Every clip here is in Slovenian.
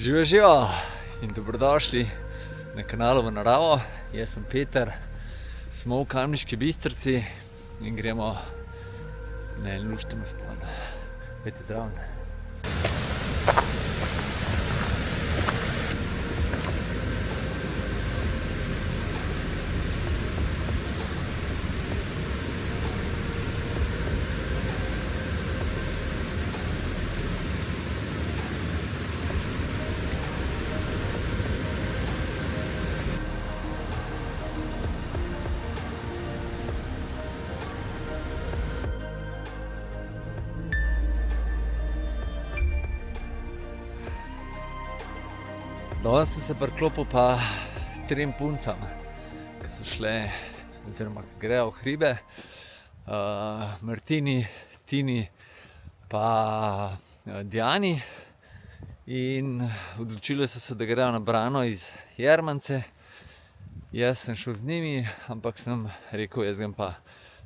Živijo, živijo in dobrodošli na kanalu V naravo. Jaz sem Peter, smo v Kamniški Bistrici in gremo na en lušten vzpon. Pejte zraven. Danes sem se priklopil pa trem puncam, ki so šle, oziroma ki grejo v hribe. Martini, Tini pa Diani. In odločili so se, da grejo na brano iz Jermance. Jaz sem šel z njimi, ampak sem rekel, jaz grem pa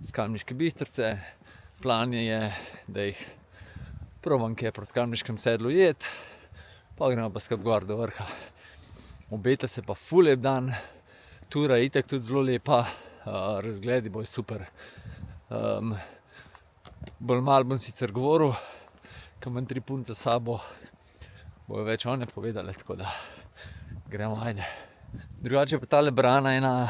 z Kamniške Bistrice. Plan je, da jih probam kje proti Kamniškem sedlu ujeti, pa gremo pa skupaj gor do vrha. Obeta se pa ful lep dan, tura je itak tudi zelo lepa, razgledi bojo super. Bolj malo bom sicer govoril, ko imam tri punce s sabo, bojo več one povedale, tako da gremo, ajde. Drugače pa tale brana ena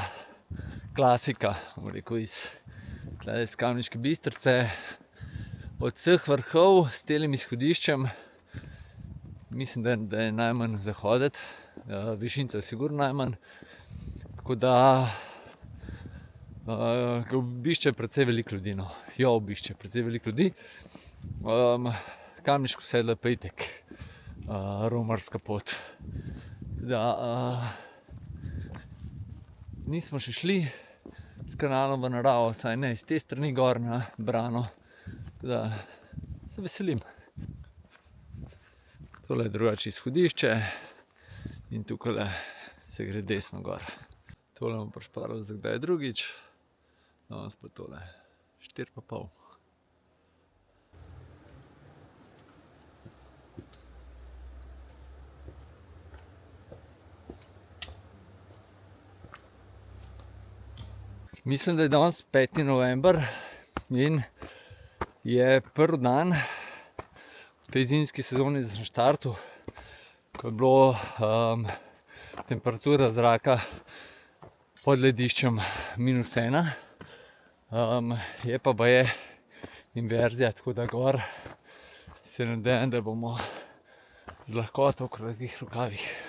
klasika, bom rekel, iz Kamniške Bistrice. Od vseh vrhov s telim izhodiščem, mislim, da je najmanj za hoditi, višincev sigurno najmanj, tako da ga obišče precej veliko ljudi, no. Jo obišče precej veliko ljudi. Kamniško sedlo je pa itak romarska pot. Da, nismo še šli s kanalom V naravo, vsaj ne iz te strani gor na brano, tako da se veselim. Tole je drugače izhodišče in tukaj se gre desno gor. Tole bom prišparal za kdaj drugič, danes pa tole 4,5. Mislim, da je danes 5. november in je prvi dan v tej zimski sezoni, da sem štartal, ko je bilo temperatura zraka pod lediščem -1. Je pa baje inverzija, tako da gor se nadejam, da bomo z lahkoto v kratkih rokavih.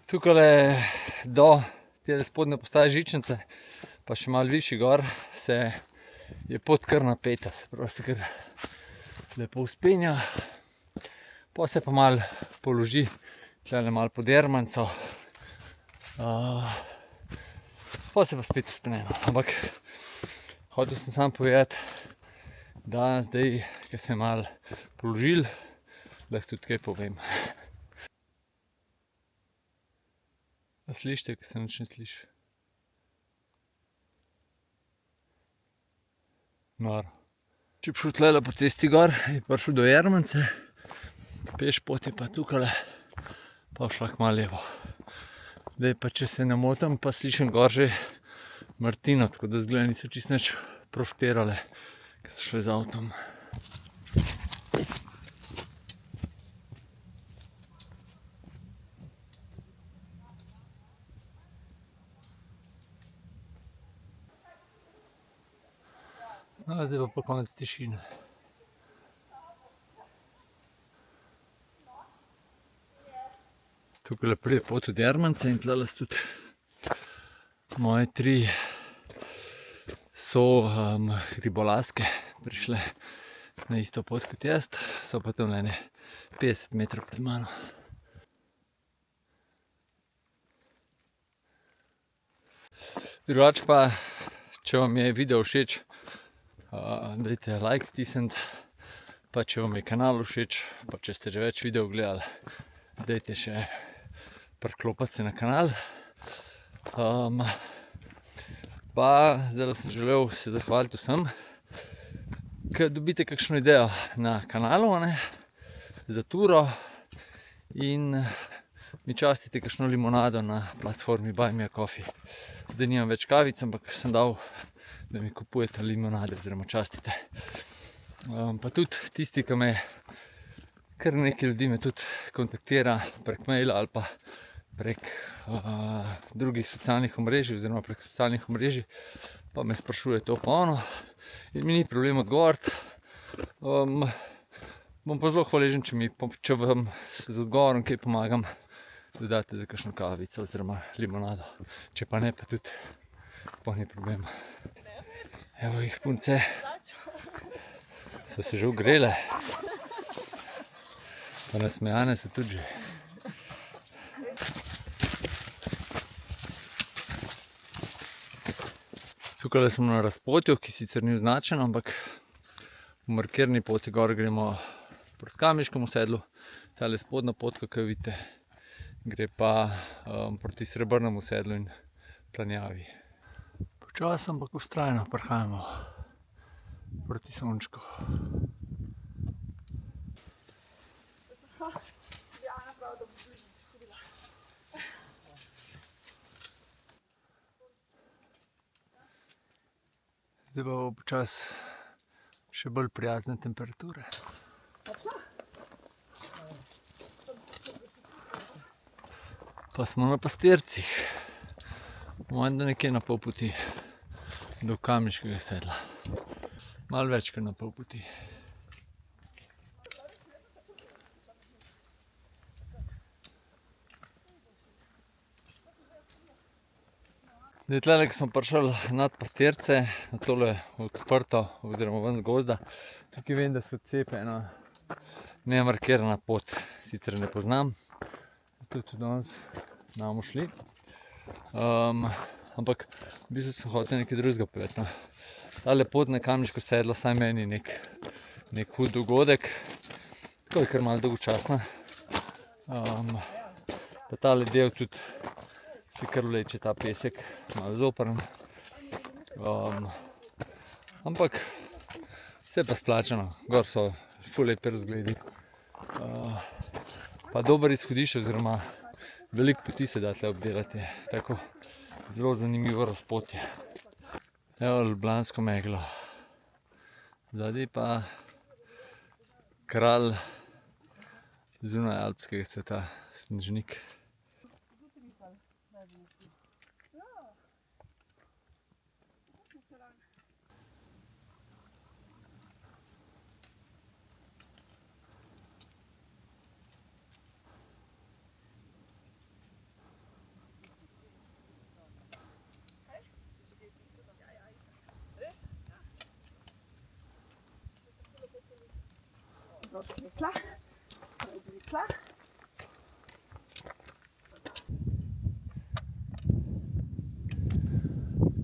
Tukaj do te spodnje postaje Žičnice, pa še malo višji gor, je pot kar napeta, se pravi, se kar lepo vzpenja. Pa se pa malo položi, tlele malo pod Jermanco, pa se pa spet vzpne. Ampak hotel sem samo povedati, da zdaj, ko se je malo položil, lahko tudi kaj povem. A slišite, ko se nič ne sliši? Noro. Če bi šel tlele po cesti gor, je prišel do Jermance, peš pot je pa tukaj, pa šla k malo levo. Zdaj pa, če se ne motim, pa slišim gor že Martino, tako da izgleda niso čisto nič profitirale, ko so šle z avtom. No, zdaj pa konec tišine. Tukaj pride pot od Jermance in tlele so tudi moje 3 ribolaske prišle na isto pot kot jaz, so pa tam ene 50 metrov pred mano. Drugače pa, če vam je video všeč, dajte like stisniti, pa če vam je kanal všeč, pa če ste že več videov gledali, dajte še priklopiti se na kanal. Pa zdaj sem želel se zahvaliti vsem, ki dobite kakšno idejo na kanalu, za turo in mi častite kakšno limonado na platformi Buy Me a Coffee. Zdaj nimam več kavic, ampak sem dal, da mi kupujete limonade oziroma častite. Pa tudi tisti, ki me, kar nekaj ljudi me tudi kontaktira prek maila ali pa prek drugih socialnih omrežij oziroma prek socialnih omrežij, pa me sprašuje to pa ono in mi ni problem odgovoriti. Bom pa zelo hvaležen, če vam z odgovorom kaj pomagam, da date za kakšno kavico oziroma limonado. Če pa ne, pa tudi pa ni problem. Evo jih punce, so se že ogrele, pa nasmejane so tudi že. Tukaj smo na razpotju, ki sicer ni označeno, ampak v markirni poti gor gremo proti Kamniškemu sedlu. Tale spodnja potka, ki jo vidite, gre pa proti Srebrnemu sedlu in Planjavi. Počasi, ampak vztrajno prihajamo proti sončku. Zdaj pa bo počasi še bolj prijazne temperature. Pa smo na pastircih. Mojem, da nekje na pol poti do Kamniškega sedla. Malo več kot na pol poti. Zdaj tlele, ko smo prišli nad pastirce, na tole odprto oziroma ven z gozda, tukaj vem, da so cepe ena nemarkirana pot, sicer ne poznam, tudi danes ne bomo šli, ampak v bistvu sem hotel nekaj drugega povedati. Tale pot na Kamniško sedlo, saj meni nek hud dogodek, tako je kar malo dolgočasna, pa tale del tudi se kar vleče ta pesek, malo zoprn, ampak vse pa splačano, gor so ful lepi razgledi, pa dober izhodišče oziroma veliko poti se da tle obdelati, tako zelo zanimivo razpotje. Evo ljubljansko meglo, zadaj pa kralj zunaj alpskega sveta, Snežnik.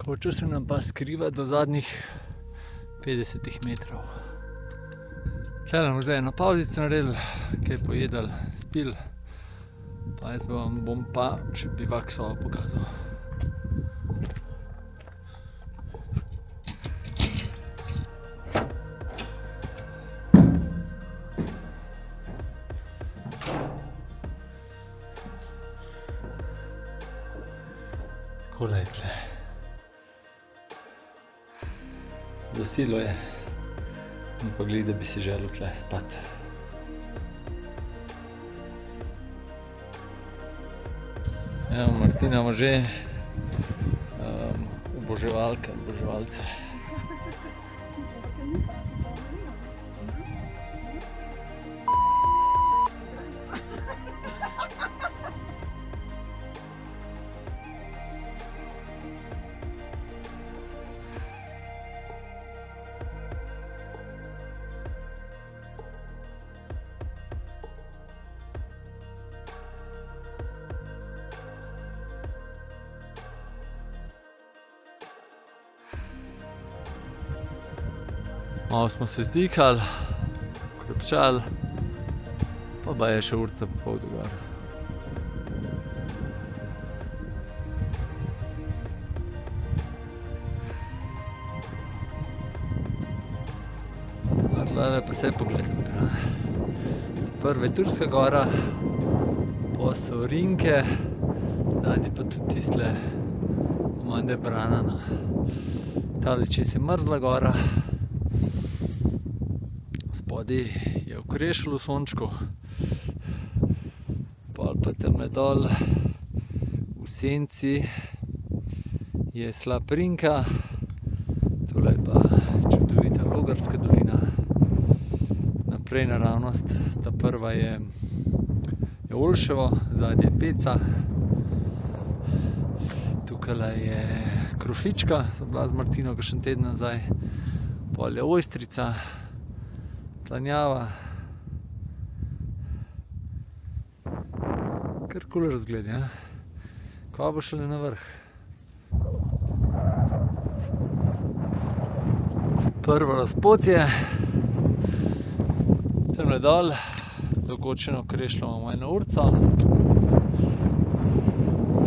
Kočo se nam pa skriva do zadnjih 50 metrov. Tule bomo zdaj eno pavzico naredili, kaj pojedali, spili, pa jaz bom pa še bivak sobo pokazal. Takole je tle. Zasilo je, pa glej, da bi si želel tle spati. Evo, Martina ima že oboževalke, oboževalce. Malo smo se zdihali, krepčali, pa je še urca po pol do gor. Tule pa se pogledati. Prva je Turska gora, pa so Rinke, zadnji pa tudi tistele, pomeni, da je Brana, no. Tale čez je mrzla gora, spodaj je okrešilo v sončku, pol pa tamle dol v senci je slab Rinka, tole je pa čudovita Logarska dolina. Naprej naravnost, ta prva je Olševo, zadnje je Peca, tukajle je Krofička, so bila z Martino kakšen teden nazaj, pol je Ojstrica, Planjava, kar kul razgled, ja. Kva bo šele na vrh. Prvo razpotje, tamle dol, do Kočeno Krešljo imamo eno urco,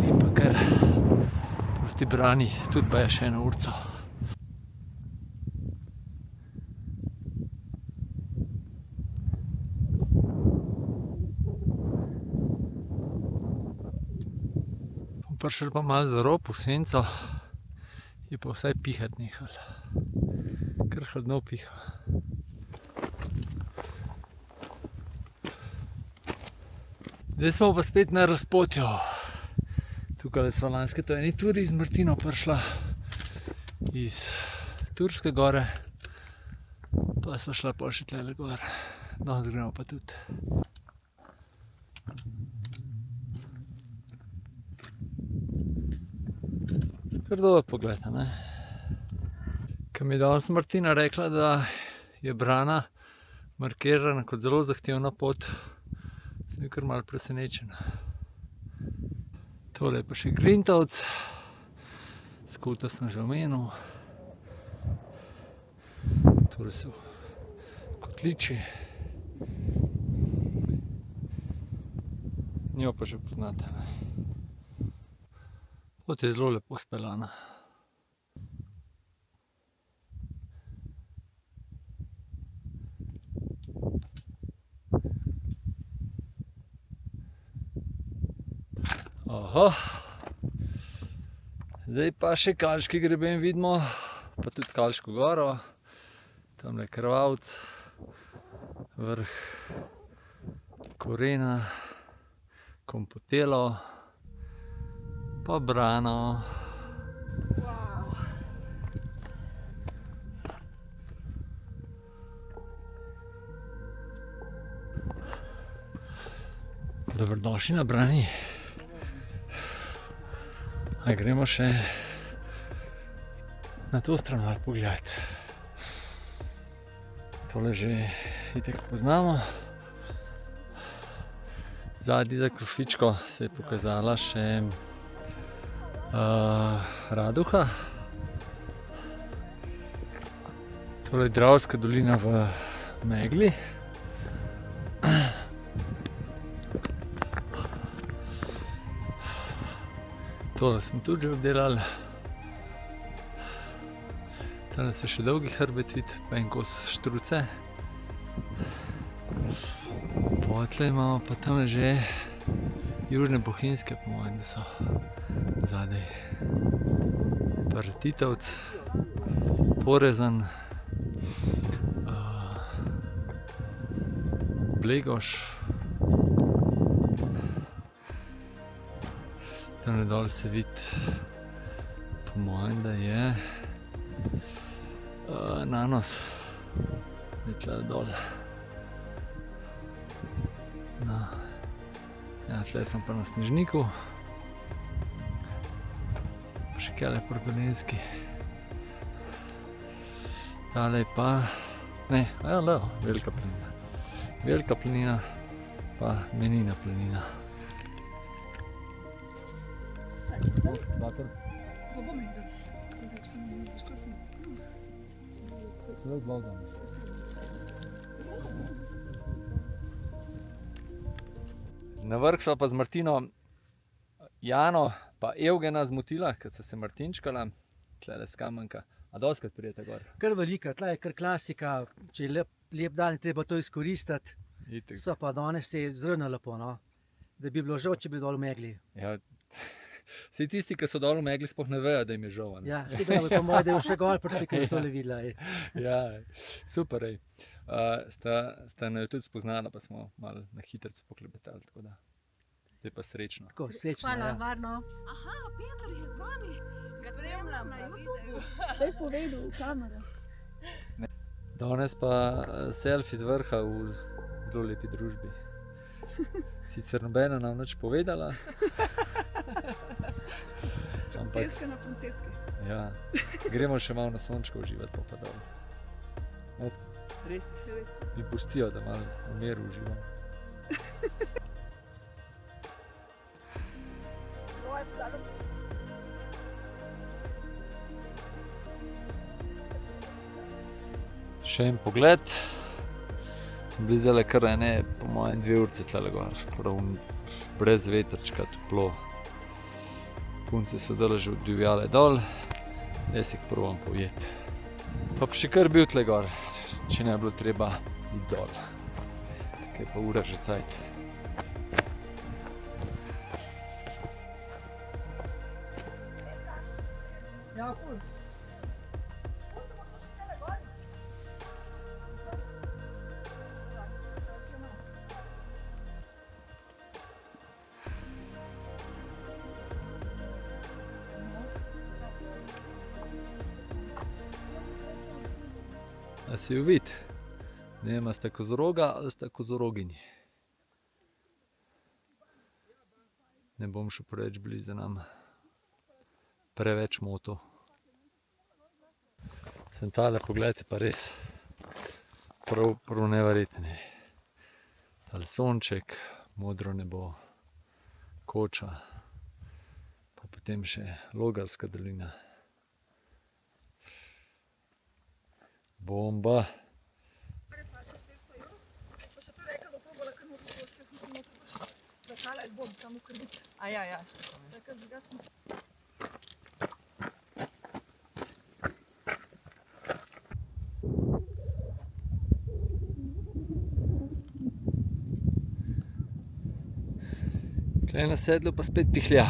in pa kar proti Brani, tudi pa je še eno urco. Prišli pa malo za rob v senco, je pa vsaj pihat nehal. Kar hladno piha. Zdaj smo pa spet na razpotju. Tukaj smo lanske to eni turi z Martino prišla iz Turske gore, pa smo šla pol še tlele gor. No, gremo pa tudi. Kar dober pogled, ne? Ko mi je danes Martina rekla, da je Brana markirana kot zelo zahtevna pot, sem bil kar malo presenečen. Tole je pa še Grintovec, Skuto sem že omenil. Tole so Kotliči. Njo pa že poznate, ne? Pot je zelo lepo speljana. Oho, zdaj pa še Kalški greben vidimo, pa tudi Kalško goro, tamle Krvavec, vrh Korena, Kompotelo, pa Brano. Dobrodošli na Brani. Gremo še na to stran malo pogledati. Tole že itak poznamo. Zadnji za Krofičko se je pokazala še Raduha. Tole je Dravska dolina v megli. Tole smo tudi že obdelali. Tale se še dolgi hrbet vidi, pa en kos štruce. Potle imamo pa tamle že Južne Bohinjske, po mojem, da so zadaj. Pa Retitovec, Porezan, Blegoš. Tamle dol se vidi, po mojem, da je Nanos. Je tle dol. No. Ja, tle sem pa na Snežniku. Še kjale Portulenski. Tale pa... Ne, aja, levo, Velika planina. Velika planina pa Menina planina. Na vrh sva pa z Martino Jano pa Evgena zmotila, ker sta se martinčkala, tlele s Kamenka. A dostikrat pridete gor? Kar velika, tla je kar klasika, če je lep dan, je treba to izkoristiti. Itak. So pa danes je zelo lepo, no? Da bi bilo žal, če bi dol v megli. Ja, vsi tisti, ki so dol v megli, sploh ne vejo, da jim je žal. Ne? Ja, vsi grejo po moje, da je še gor prišli, ker je tole videla. Ja, super. Sta naju tudi spoznala, pa smo malo na hitrico poklebetali, tako da zdaj pa srečno. Tako, srečno, Hvala, ja. varno. Aha, Peter je z vami. Ga spremljam na videu. Vse je povedal v kamero. Danes pa selfie z vrha v zelo lepi družbi. Sicer nobena nam nič povedala. Ampak, Punceska na punceski. ja, gremo še malo na sončko uživati, pa dol. Res. Mi pustijo, da malo v miru uživam. Še en pogled. Smo bili zdaj kar ene, po mojem 2 urce tlele gor, prav brez vetrčka, toplo. Punce so zdaj že odivjale dol, jaz jih probam povjeti. Pa bi še kar bil tle gor, če ne bi bilo treba iti dol. Tako je pa ura že cajt. Ja, ful. A si jo vid? Ne vem, a sta kozoroga ali sta kozoroginji. Ne bom šel preveč blizu, da nam preveč moto. Sem tale pogled, pa res prav neverjeten. Tale sonček, modro nebo, Koča, pa potem še Logarska dolina. Bomba. Pa še to rekel, da probala kar moto točke, mislim, da pač začala jih bom, samo krbiti. A ja. Tako drugačno. Tukaj na sedlu pa spet pihlja.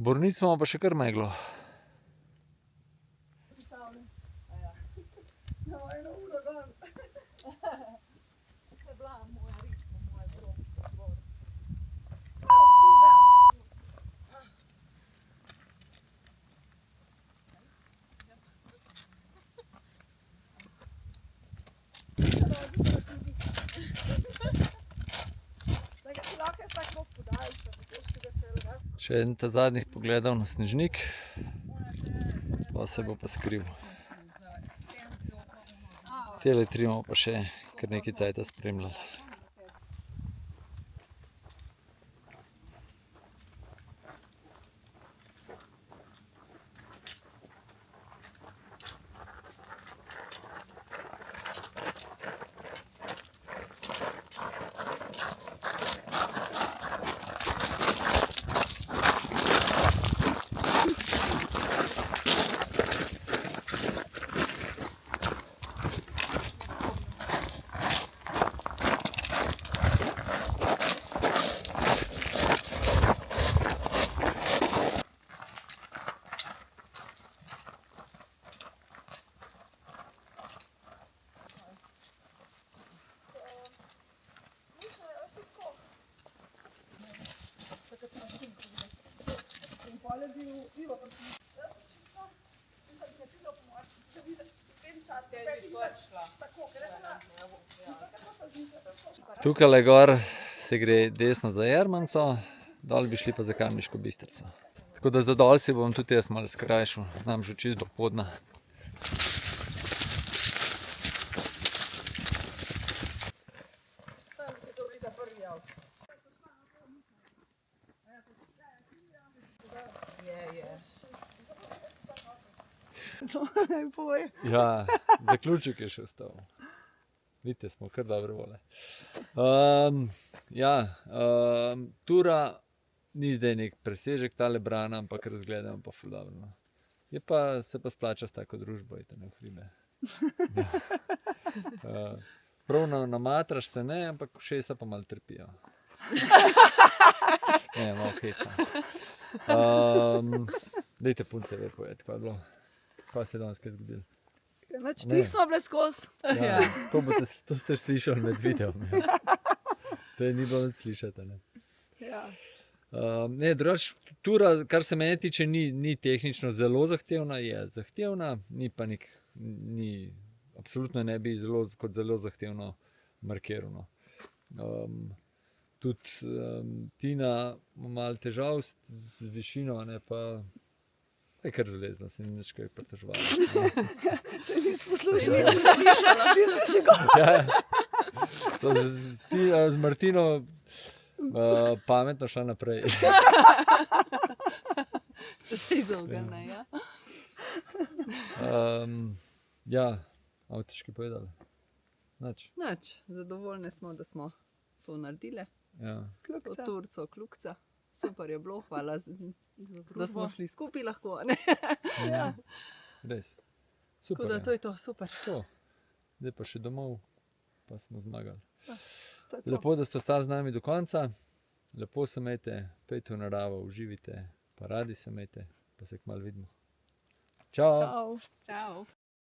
Bornic imamo pa še kar meglo. No, 1 uro gor. Se bila moja rič, po moja drobčka gor. Zdaj ga ti lahko jaz tak rok podaljš, da bi točkega čela. Še en ta zadnjih pogledal na Snežnik, pa se bo pa skril. Tele 3 bomo pa še kar nekaj cajta spremljali. je bil pivo, pa sem očitno, mislim, da je pivo po mojem, da vidi, en čas, tako, ker je bila, Tukaj gor se gre desno za Jermanco, dol bi šli pa za Kamniško Bistrico. Tako da za dol si bom tudi jaz malo skrajšal, nam že čisto do podna. povej. Ja, zaključek je še ostal. Vidite, smo kar dobre vole. Tura ni zdaj nek presežek tale brana, ampak razgledamo pa ful dobro. No. Se pa splača s tako družbo, ite ne v hribe. Ja. Prav namatraš se ne, ampak ušesa pa malo trpijo. Ne, malo heca. Dajte punce ve povedati, kaj je bilo. Kaj se je danes kaj zgodilo? Nač Ne. tih smo bile skozi. Ja, to ste slišali med videom. Ja. To ni bilo nič slišati. Ne. Ja. Ne, drugače, tura, kar se mene tiče, ni tehnično zelo zahtevna, je zahtevna, ni pa absolutno ne bi kot zelo zahtevno markirano. Tudi Tina ima malo težav z višino, ne, pa je kar zlezla, se ni nič kaj pritoževala. Se nisem poslušala, nisem slišala, nisem še go. Ja. Z Martino pametno šla naprej. Ste se izognili, ja? Ja, malo težko povedali. Nič. Nič, zadovoljni smo, da smo to naredili. Ja. To Turco, Klukca. Super je bilo, hvala, da smo šli skupaj lahko. Ne? Ja. Res. Super. Tako da je. to je to, super. To. Zdaj pa še domov, pa smo zmagali. To je to. Lepo, da ste ostali z nami do konca. Lepo se imejte, pejte v naravo, uživite, pa radi se imejte, pa se kmalu vidimo. Čau! Čau. Čau.